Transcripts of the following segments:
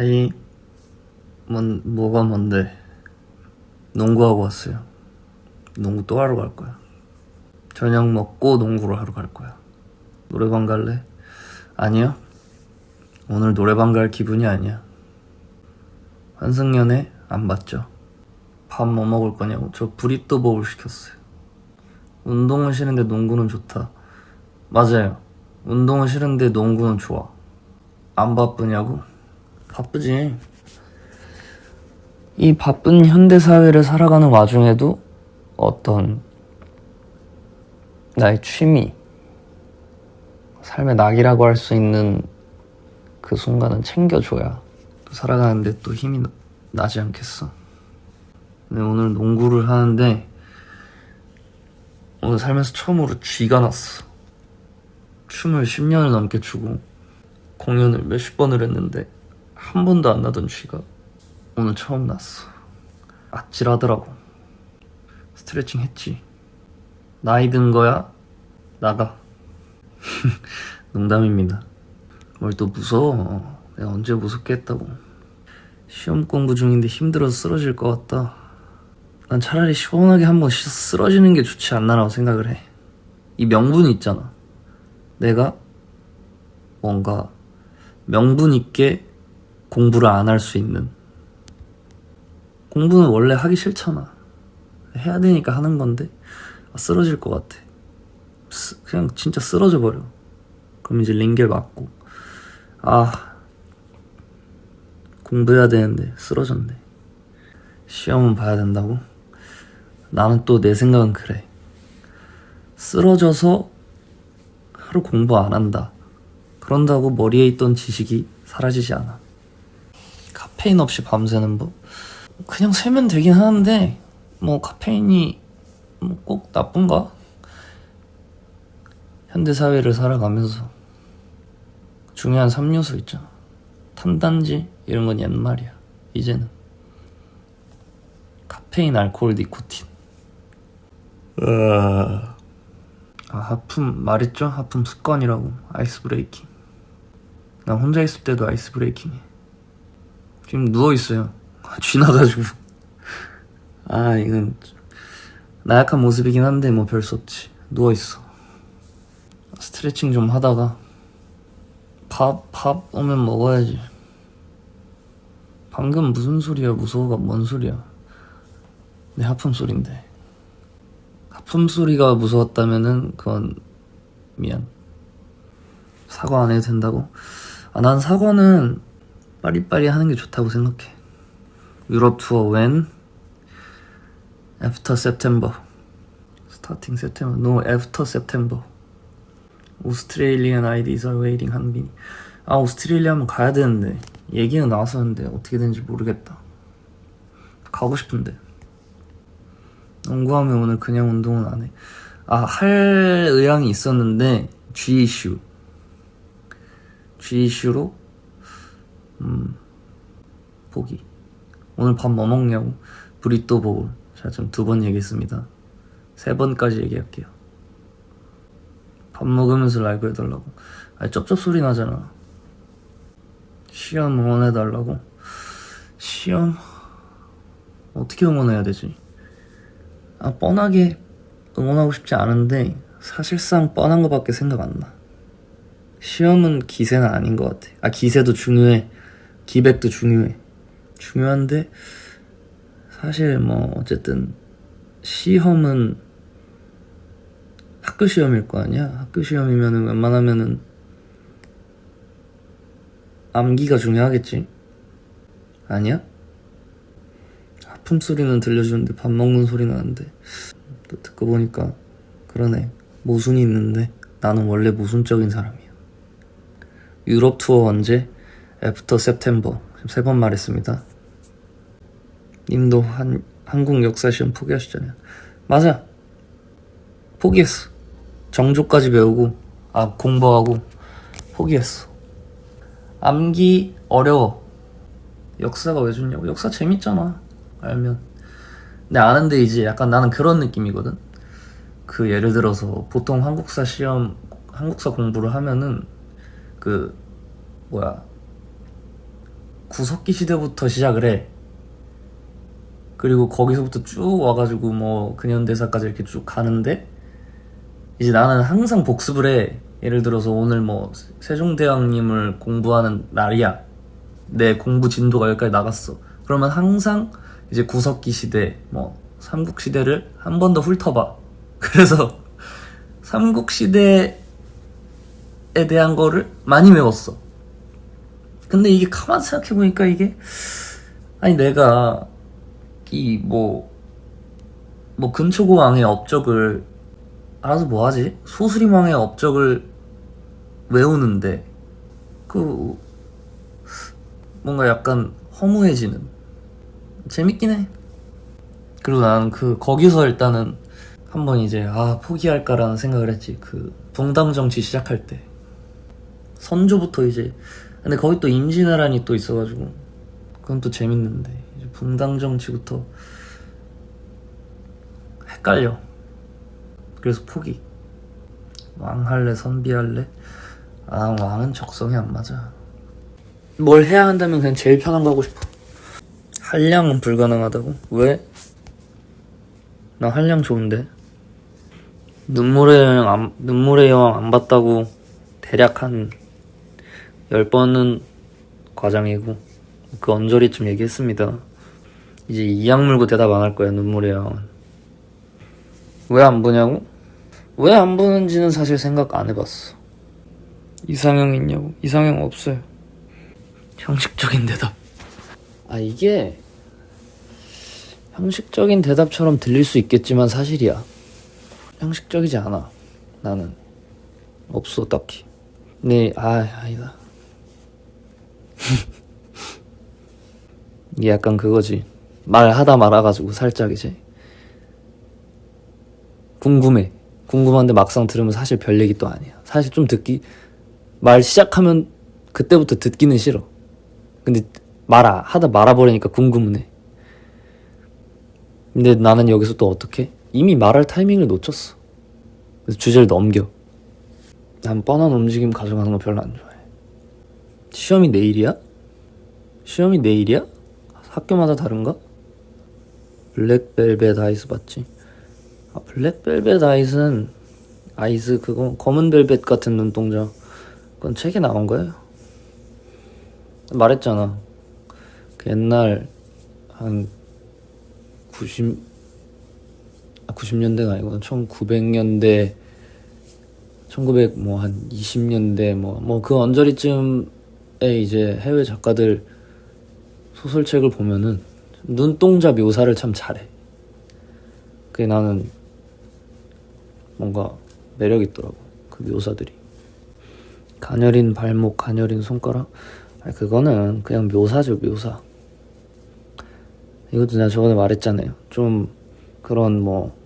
하이. 뭐가 뭔데? 농구하고 왔어요. 농구 또 하러 갈 거야. 저녁 먹고 농구를 하러 갈 거야. 노래방 갈래? 아니요. 오늘 노래방 갈 기분이 아니야. 환승연애 안 봤죠? 밥 뭐 먹을 거냐고? 저 브리또 보울 시켰어요. 운동은 싫은데 농구는 좋다. 맞아요. 운동은 싫은데 농구는 좋아. 안 바쁘냐고? 바쁘지. 이 바쁜 현대사회를 살아가는 와중에도 어떤 나의 취미, 삶의 낙이라고 할 수 있는 그 순간은 챙겨줘야 또 살아가는데 또 힘이 나지 않겠어? 근데 오늘 농구를 하는데 오늘 살면서 처음으로 쥐가 났어. 춤을 10년을 넘게 추고 공연을 몇십 번을 했는데 한 번도 안 나던 쥐가 오늘 처음 났어. 아찔하더라고. 스트레칭 했지. 나이 든 거야? 나가. 농담입니다. 뭘 또 무서워. 내가 언제 무섭게 했다고. 시험 공부 중인데 힘들어서 쓰러질 것 같다. 난 차라리 시원하게 한번 쓰러지는 게 좋지 않나라고 생각을 해. 이 명분이 있잖아. 내가 뭔가 명분 있게 공부를 안 할 수 있는. 공부는 원래 하기 싫잖아. 해야 되니까 하는 건데 쓰러질 것 같아. 그냥 진짜 쓰러져 버려. 그럼 이제 링겔 맞고 공부해야 되는데 쓰러졌네. 시험은 봐야 된다고? 나는 또 내 생각은 그래. 쓰러져서 하루 공부 안 한다. 그런다고 머리에 있던 지식이 사라지지 않아. 카페인 없이 밤새는 법? 그냥 새면 되긴 하는데 뭐 카페인이 꼭 나쁜가? 현대사회를 살아가면서 중요한 3요소 있잖아. 탄단지 이런 건 옛말이야. 이제는 카페인, 알코올, 니코틴. 하품 말했죠? 하품 습관이라고. 아이스 브레이킹. 나 혼자 있을 때도 아이스 브레이킹 해. 지금 누워있어요. 쥐나가지고. 이건 나약한 모습이긴 한데 뭐 별 수 없지. 누워있어. 스트레칭 좀 하다가 밥 오면 먹어야지. 방금 무슨 소리야? 무서워가 뭔 소리야? 내 하품 소린데. 하품 소리가 무서웠다면은 그건 미안. 사과 안 해도 된다고? 난 사과는 빠리빠리 하는 게 좋다고 생각해. 유럽 투어 when? After September. Starting September. No, after September. Australian IDs are waiting. 한빈이. 오스트레일리아 한번 가야 되는데 얘기는 나왔었는데 어떻게 되는지 모르겠다. 가고 싶은데. 농구하면 오늘 그냥 운동은 안 해. 할 의향이 있었는데 G 이슈로 포기. 오늘 밥 뭐 먹냐고. 브리또 보울. 제가 좀 2번 얘기했습니다. 3번까지 얘기할게요. 밥 먹으면서 라이브 해달라고. 쩝쩝 소리 나잖아. 시험 응원해달라고. 시험 어떻게 응원해야 되지? 뻔하게 응원하고 싶지 않은데 사실상 뻔한 거밖에 생각 안 나. 시험은 기세는 아닌 것 같아. 기세도 중요해. 기백도 중요해. 중요한데 사실 뭐 어쨌든 시험은 학교 시험일 거 아니야. 학교 시험이면은 웬만하면은 암기가 중요하겠지. 아니야? 하품 소리는 들려주는데 밥 먹는 소리 나는데. 또 듣고 보니까 그러네. 모순이 있는데 나는 원래 모순적인 사람이야. 유럽 투어 언제? 애프터 september. 지금 3번 말했습니다. 님도 한국 역사 시험 포기하셨잖아요. 맞아. 포기했어. 정조까지 배우고 공부하고 포기했어. 암기 어려워. 역사가 왜 좋냐고. 역사 재밌잖아 알면. 근데 아는데 이제 약간 나는 그런 느낌이거든. 예를 들어서 보통 한국사 공부를 하면은 구석기 시대부터 시작을 해. 그리고 거기서부터 쭉 와가지고 뭐 근현대사까지 이렇게 쭉 가는데, 이제 나는 항상 복습을 해. 예를 들어서 오늘 뭐 세종대왕님을 공부하는 날이야. 내 공부 진도가 여기까지 나갔어. 그러면 항상 이제 구석기 시대, 뭐 삼국시대를 한 번 더 훑어봐. 그래서 삼국시대에 대한 거를 많이 외웠어. 근데 이게 가만 생각해보니까 이게, 아니 내가 이 뭐 근초고왕의 업적을 알아서 뭐하지? 소수림왕의 업적을 외우는데 그 뭔가 약간 허무해지는, 재밌긴 해. 그리고 나는 거기서 일단은 한번 이제 포기할까라는 생각을 했지. 그 붕당 정치 시작할 때 선조부터 이제, 근데 거기 또 임진왜란이 또 있어가지고 그건 또 재밌는데, 이제 붕당 정치부터 헷갈려. 그래서 포기. 왕 할래 선비 할래? 왕은 적성이 안 맞아. 뭘 해야 한다면 그냥 제일 편한 거 하고 싶어. 한량은 불가능하다고? 왜? 나 한량 좋은데. 눈물의 여왕 안 봤다고 대략 한 10번은 과장이고, 그 언저리쯤 얘기했습니다. 이제 이악 물고 대답 안 할 거야. 눈물의 여왕은 왜 안 보냐고? 왜 안 보는지는 사실 생각 안 해봤어. 이상형 있냐고? 이상형 없어요. 형식적인 대답. 이게 형식적인 대답처럼 들릴 수 있겠지만 사실이야. 형식적이지 않아. 나는 없어 딱히. 네, 아니다. 이게 약간 그거지. 말하다 말아가지고 살짝 이제 궁금한데 막상 들으면 사실 별 얘기 또 아니야. 사실 좀 말 시작하면 그때부터 듣기는 싫어. 근데 하다 말아버리니까 궁금은 해. 근데 나는 여기서 또 어떻게? 이미 말할 타이밍을 놓쳤어. 그래서 주제를 넘겨. 난 뻔한 움직임 가져가는 거 별로 안 좋아해. 시험이 내일이야? 학교마다 다른가? 블랙벨벳 아이스 봤지? 블랙벨벳 아이스 그거 검은 벨벳 같은 눈동자, 그건 책에 나온 거예요. 말했잖아. 그 옛날 한 90년대가 아니고 1900년대 1900 뭐 한 20년대 뭐 그 언저리쯤에 이제 해외 작가들 소설책을 보면은 눈동자 묘사를 참 잘해. 그게 나는 뭔가 매력 있더라고. 그 묘사들이. 가녀린 발목, 가녀린 손가락. 그거는 그냥 묘사죠, 묘사. 이것도 내가 저번에 말했잖아요. 좀 그런 뭐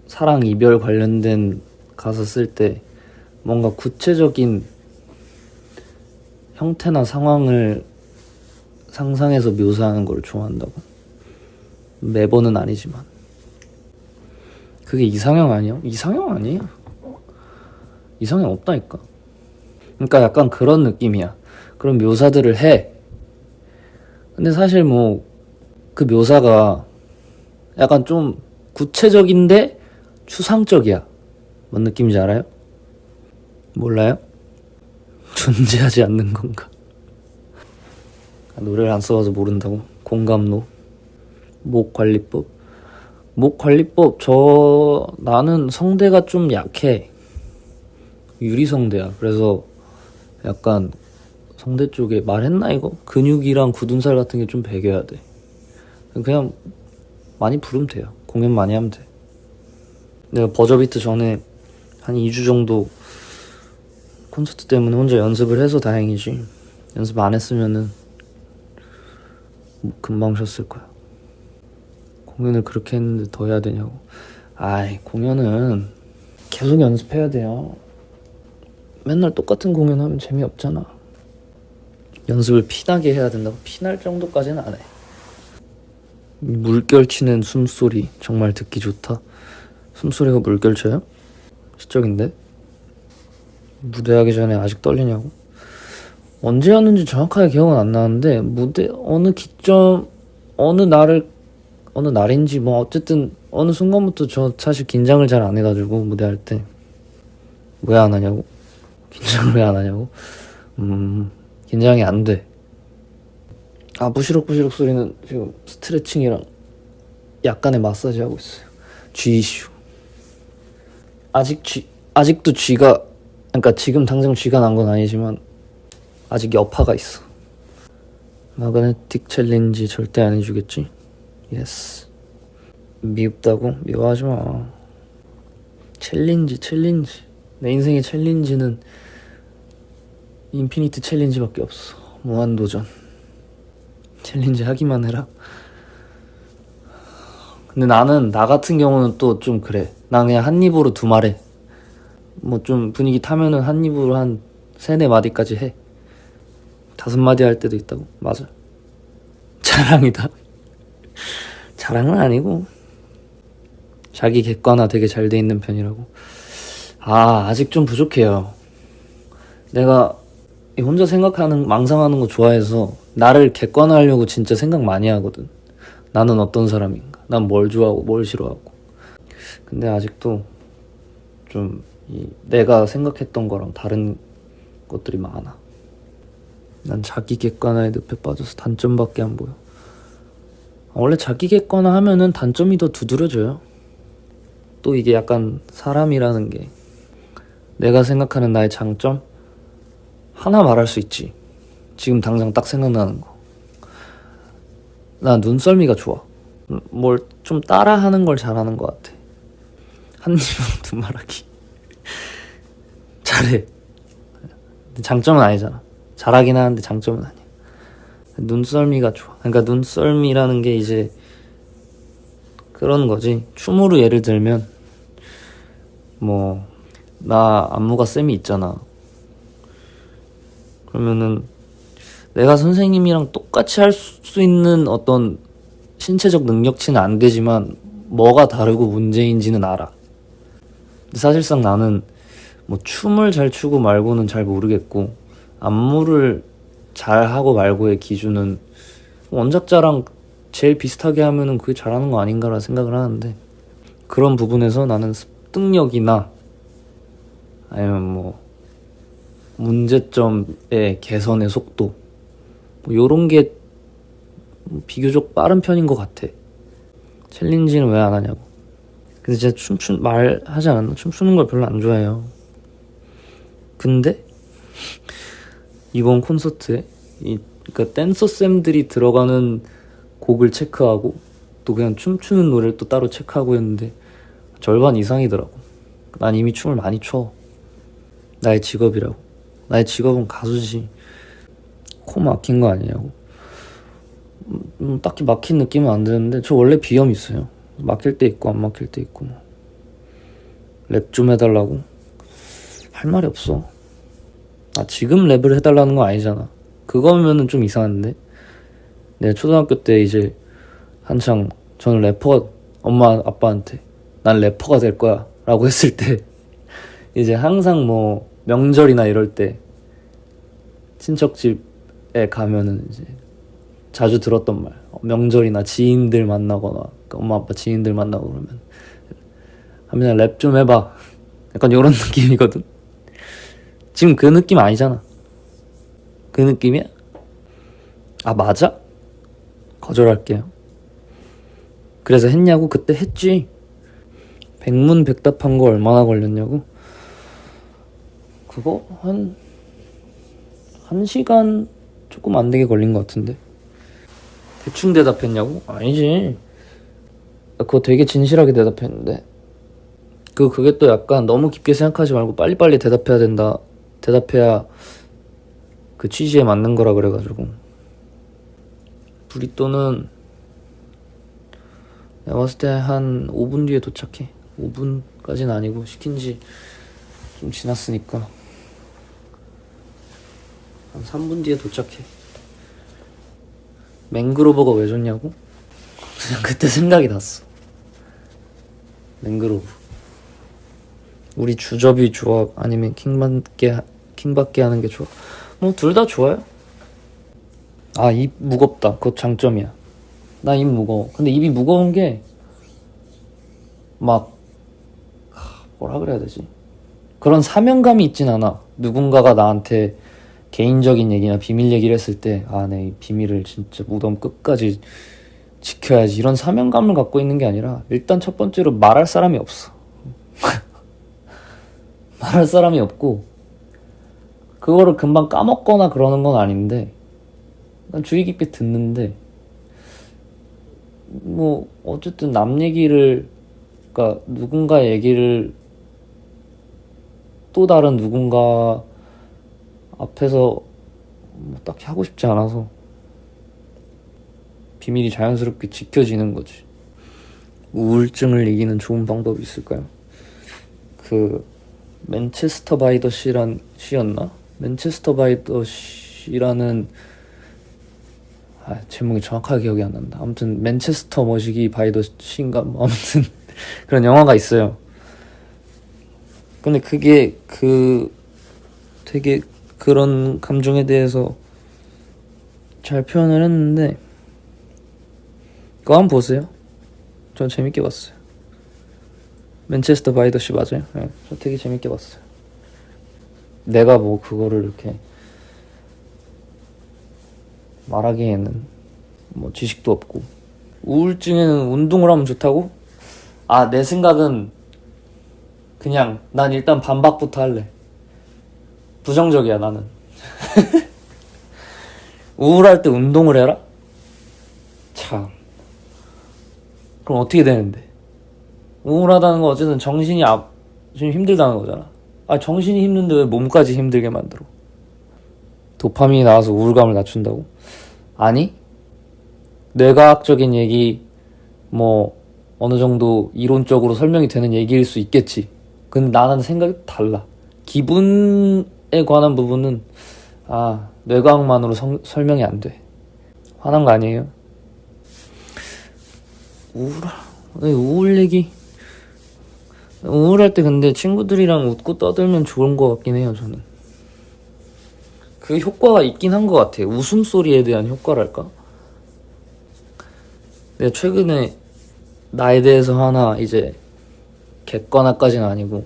사랑 이별 관련된 가사 쓸 때 뭔가 구체적인 형태나 상황을 상상해서 묘사하는 걸 좋아한다고. 매번은 아니지만. 그게 이상형 아니야? 이상형 아니에요. 이상형 없다니까. 그러니까 약간 그런 느낌이야. 그런 묘사들을 해. 근데 사실 뭐 그 묘사가 약간 좀 구체적인데 추상적이야. 뭔 느낌인지 알아요? 몰라요? 존재하지 않는 건가? 노래를 안 써봐서 모른다고? 공감로. 목관리법. 나는 성대가 좀 약해. 유리성대야. 그래서 약간 성대 쪽에 말했나 이거? 근육이랑 굳은살 같은 게 좀 배겨야 돼. 그냥 많이 부르면 돼요. 공연 많이 하면 돼. 내가 버저비트 전에 한 2주 정도 콘서트 때문에 혼자 연습을 해서 다행이지. 연습 안 했으면은 금방 쉬었을 거야. 공연을 그렇게 했는데 더 해야 되냐고. 공연은 계속 연습해야 돼요. 맨날 똑같은 공연하면 재미없잖아. 연습을 피나게 해야 된다고? 피날 정도까지는 안 해. 물결 치는 숨소리 정말 듣기 좋다. 숨소리가 물결 쳐요? 시적인데? 무대하기 전에 아직 떨리냐고? 언제였는지 정확하게 기억은 안 나는데 무대 어느 기점 어느 날인지 뭐 어쨌든 어느 순간부터 저 사실 긴장을 잘 안 해가지고 무대할 때 왜 안 하냐고? 긴장을 왜 안 하냐고? 긴장이 안 돼. 아, 부시럭부시럭 소리는 지금 스트레칭이랑 약간의 마사지 하고 있어요. 쥐 이슈. 아직도 쥐가, 그러니까 지금 당장 쥐가 난 건 아니지만 아직 여파가 있어. 마그네틱 챌린지 절대 안 해주겠지? 예스. 미흡다고? 미워하지 마. 챌린지. 내 인생의 챌린지는 인피니트 챌린지밖에 없어. 무한도전. 챌린지 하기만 해라. 근데 나는 나 같은 경우는 또 좀 그래. 난 그냥 한 입으로 두 말해. 뭐 좀 분위기 타면은 한 입으로 한 3-4마디까지 해. 5마디 할 때도 있다고. 맞아. 자랑이다. 자랑은 아니고 자기 객관화 되게 잘 돼 있는 편이라고. 아직 좀 부족해요. 내가 혼자 생각하는 망상하는 거 좋아해서 나를 객관화하려고 진짜 생각 많이 하거든. 나는 어떤 사람인가, 난 뭘 좋아하고 뭘 싫어하고. 근데 아직도 좀 내가 생각했던 거랑 다른 것들이 많아. 난 자기 객관화의 늪에 빠져서 단점밖에 안 보여. 원래 자기 객관화 하면은 단점이 더 두드러져요. 또 이게 약간 사람이라는 게 내가 생각하는 나의 장점 하나 말할 수 있지. 지금 당장 딱 생각나는 거. 나 눈썰미가 좋아. 뭘 좀 따라하는 걸 잘하는 것 같아. 한 입으로 두 말하기. 잘해. 장점은 아니잖아. 잘하긴 하는데 장점은 아니야. 눈썰미가 좋아. 그러니까 눈썰미라는 게 이제 그런 거지. 춤으로 예를 들면 뭐 나 안무가 쌤이 있잖아. 그러면은 내가 선생님이랑 똑같이 할 수 있는 어떤 신체적 능력치는 안 되지만 뭐가 다르고 문제인지는 알아. 근데 사실상 나는 뭐 춤을 잘 추고 말고는 잘 모르겠고 안무를 잘 하고 말고의 기준은 원작자랑 제일 비슷하게 하면은 그게 잘하는 거 아닌가라 생각을 하는데, 그런 부분에서 나는 습득력이나 아니면 뭐 문제점의 개선의 속도 뭐 요런 게 비교적 빠른 편인 것 같아. 챌린지는 왜 안 하냐고. 근데 진짜 말하지 않았나? 춤추는 걸 별로 안 좋아해요. 근데 이번 콘서트에 그러니까 댄서 쌤들이 들어가는 곡을 체크하고 또 그냥 춤추는 노래를 또 따로 체크하고 했는데 절반 이상이더라고. 난 이미 춤을 많이 춰. 나의 직업이라고. 나의 직업은 가수지. 코 막힌 거 아니냐고. 딱히 막힌 느낌은 안 드는데 저 원래 비염 있어요. 막힐 때 있고 안 막힐 때 있고. 랩 좀 해달라고? 할 말이 없어. 지금 랩을 해달라는 건 아니잖아. 그거면은 좀 이상한데. 내가 초등학교 때 이제 한창 저는 래퍼가, 엄마 아빠한테 난 래퍼가 될 거야 라고 했을 때 이제 항상 뭐 명절이나 이럴 때 친척 집에 가면은 이제 자주 들었던 말, 명절이나 지인들 만나거나 엄마 아빠 지인들 만나고 그러면 하면 랩 좀 해봐, 약간 이런 느낌이거든. 지금 그 느낌 아니잖아. 그 느낌이야? 맞아? 거절할게요. 그래서 했냐고? 그때 했지. 백문백답한 거 얼마나 걸렸냐고? 그거 한 1시간 조금 안 되게 걸린 것 같은데. 대충 대답했냐고? 아니지. 그거 되게 진실하게 대답했는데 그게 또 약간 너무 깊게 생각하지 말고 빨리빨리 대답해야 된다. 대답해야 그 취지에 맞는 거라 그래가지고. 브리또는 내가 봤을 때 한 5분 뒤에 도착해. 5분까지는 아니고 시킨 지 좀 지났으니까 한 3분 뒤에 도착해. 맹그로버가 왜 좋냐고? 그냥 그때 생각이 났어. 맹그로브. 우리 주접이 좋아? 아니면 킹받게 하는 게 좋아? 뭐 둘 다 좋아요. 아, 입 무겁다. 그거 장점이야. 나 입 무거워. 근데 입이 무거운 게 막 뭐라 그래야 되지? 그런 사명감이 있진 않아. 누군가가 나한테 개인적인 얘기나 비밀 얘기를 했을 때 아, 내 이 비밀을 진짜 무덤 끝까지 지켜야지, 이런 사명감을 갖고 있는 게 아니라 일단 첫 번째로 말할 사람이 없어. 말할 사람이 없고 그거를 금방 까먹거나 그러는 건 아닌데 난 주의 깊게 듣는데 뭐 어쨌든 남 얘기를, 그러니까 누군가의 얘기를 또 다른 누군가 앞에서 뭐 딱히 하고 싶지 않아서 비밀이 자연스럽게 지켜지는 거지. 우울증을 이기는 좋은 방법이 있을까요? 그 맨체스터 바이 더 시란 시였나? 맨체스터 바이 더 시라는, 제목이 정확하게 기억이 안 난다. 아무튼 맨체스터 머시기 바이 더 시인가 뭐 아무튼 그런 영화가 있어요. 근데 그게 되게 그런 감정에 대해서 잘 표현을 했는데 그거 한번 보세요. 전 재밌게 봤어요. 맨체스터 바이 더 시 맞아요? 네, 저 되게 재밌게 봤어요. 내가 뭐 그거를 이렇게 말하기에는 뭐 지식도 없고. 우울증에는 운동을 하면 좋다고? 아, 내 생각은 그냥 난 일단 반박부터 할래. 부정적이야 나는. 우울할 때 운동을 해라? 참, 그럼 어떻게 되는데? 우울하다는 건 어쨌든 정신이 좀 힘들다는 거잖아. 아, 정신이 힘든데 왜 몸까지 힘들게 만들어? 도파민이 나와서 우울감을 낮춘다고? 아니, 뇌과학적인 얘기, 뭐 어느 정도 이론적으로 설명이 되는 얘기일 수 있겠지. 근데 나는 생각이 달라. 기분에 관한 부분은 뇌과학만으로 설명이 안 돼. 화난 거 아니에요? 우울 얘기. 우울할 때 근데 친구들이랑 웃고 떠들면 좋은 거 같긴 해요, 저는. 그 효과가 있긴 한 것 같아. 웃음소리에 대한 효과랄까? 내가 최근에 나에 대해서 하나 이제 객관화까지는 아니고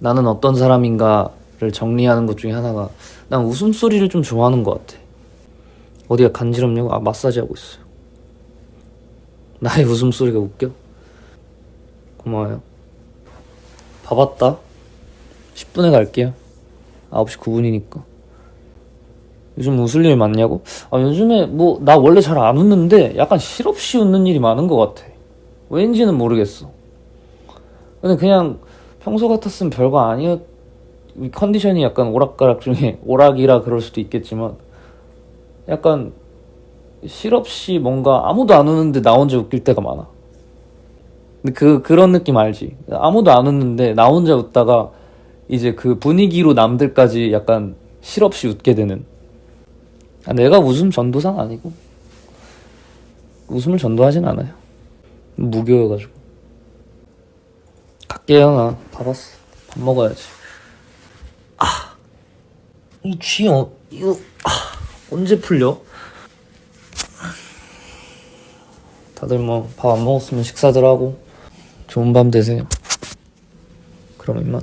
나는 어떤 사람인가를 정리하는 것 중에 하나가, 난 웃음소리를 좀 좋아하는 것 같아. 어디가 간지럽냐고? 마사지 하고 있어요. 나의 웃음소리가 웃겨? 고마워요. 밥 왔다. 10분에 갈게요. 9시 9분이니까. 요즘 웃을 일 많냐고? 요즘에 뭐 나 원래 잘 안 웃는데 약간 실없이 웃는 일이 많은 것 같아. 왠지는 모르겠어. 근데 그냥 평소 같았으면 별거 컨디션이 약간 오락가락 중에 오락이라 그럴 수도 있겠지만 약간 실없이 뭔가 아무도 안 웃는데 나 혼자 웃길 때가 많아. 근데 그런 느낌 알지? 아무도 안 웃는데 나 혼자 웃다가 이제 그 분위기로 남들까지 약간 실없이 웃게 되는. 내가 웃음 전도사는 아니고 웃음을 전도하진 않아요. 무교여가지고. 갈게요. 나 밥 왔어. 밥 먹어야지. 이 쥐 이거 언제 풀려? 다들 뭐 밥 안 먹었으면 식사들 하고 좋은 밤 되세요. 그럼 이만.